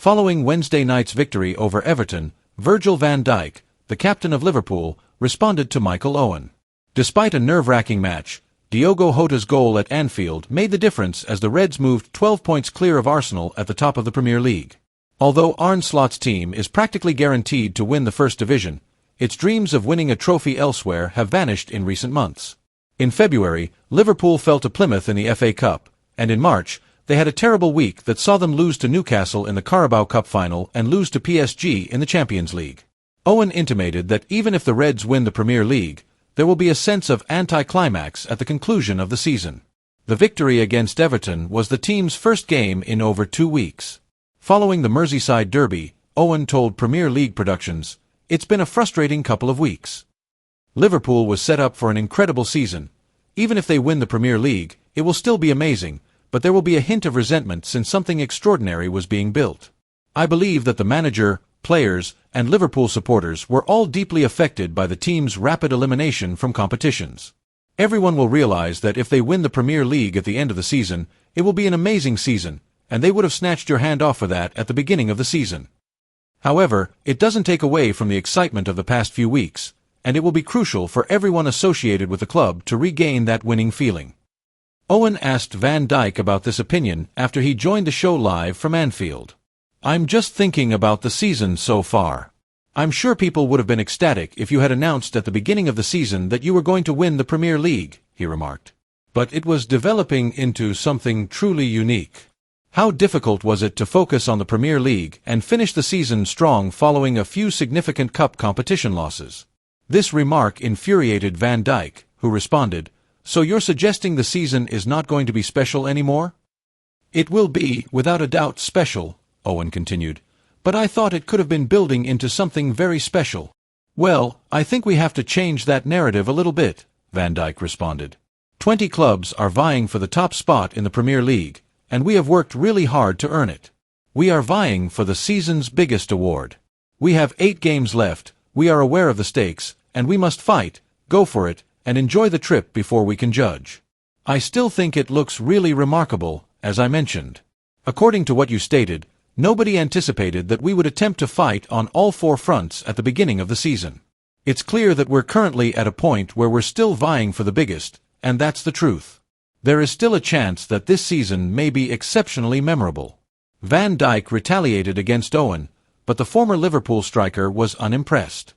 Following Wednesday night's victory over Everton, Virgil van Dijk, the captain of Liverpool, responded to Michael Owen. Despite a nerve-wracking match, Diogo Jota's goal at Anfield made the difference as the Reds moved 12 points clear of Arsenal at the top of the Premier League. Although Arne Slot's team is practically guaranteed to win the First Division, its dreams of winning a trophy elsewhere have vanished in recent months. In February, Liverpool fell to Plymouth in the FA Cup, and in March, they had a terrible week that saw them lose to Newcastle in the Carabao Cup final and lose to PSG in the Champions League. Owen intimated that even if the Reds win the Premier League, there will be a sense of anticlimax at the conclusion of the season. The victory against Everton was the team's first game in over 2 weeks. Following the Merseyside derby, Owen told Premier League Productions, "It's been a frustrating couple of weeks. Liverpool was set up for an incredible season. Even if they win the Premier League, it will still be amazing, but there will be a hint of resentment since something extraordinary was being built. I believe that the manager, players, and Liverpool supporters were all deeply affected by the team's rapid elimination from competitions. Everyone will realize that if they win the Premier League at the end of the season, it will be an amazing season, and they would have snatched your hand off for that at the beginning of the season. However, it doesn't take away from the excitement of the past few weeks, and it will be crucial for everyone associated with the club to regain that winning feeling." Owen asked Van Dijk about this opinion after he joined the show live from Anfield. "I'm just thinking about the season so far. I'm sure people would have been ecstatic if you had announced at the beginning of the season that you were going to win the Premier League," he remarked. "But it was developing into something truly unique. How difficult was it to focus on the Premier League and finish the season strong following a few significant cup competition losses?" This remark infuriated Van Dijk, who responded, "So you're suggesting the season is not going to be special anymore?" "It will be, without a doubt, special," Owen continued, "but I thought it could have been building into something very special." "Well, I think we have to change that narrative a little bit," Van Dijk responded. 20 clubs are vying for the top spot in the Premier League, and we have worked really hard to earn it. We are vying for the season's biggest award. We have 8 games left, we are aware of the stakes, and we must fight, go for it, and enjoy the trip before we can judge. I still think it looks really remarkable, as I mentioned. According to what you stated, nobody anticipated that we would attempt to fight on all 4 fronts at the beginning of the season. It's clear that we're currently at a point where we're still vying for the biggest, and that's the truth. There is still a chance that this season may be exceptionally memorable." Van Dijk retaliated against Owen, but the former Liverpool striker was unimpressed.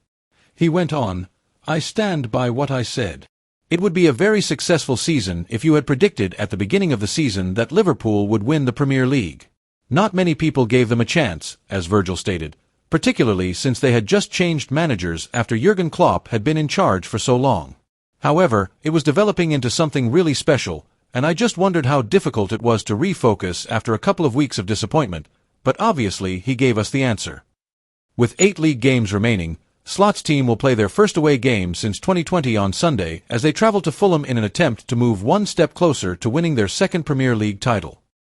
He went on, "I stand by what I said. It would be a very successful season if you had predicted at the beginning of the season that Liverpool would win the Premier League. Not many people gave them a chance, as Virgil stated, particularly since they had just changed managers after Jurgen Klopp had been in charge for so long. However, it was developing into something really special, and I just wondered how difficult it was to refocus after a couple of weeks of disappointment, but obviously he gave us the answer." With 8 league games remaining, Slot's team will play their first away game since 2020 on Sunday as they travel to Fulham in an attempt to move one step closer to winning their second Premier League title.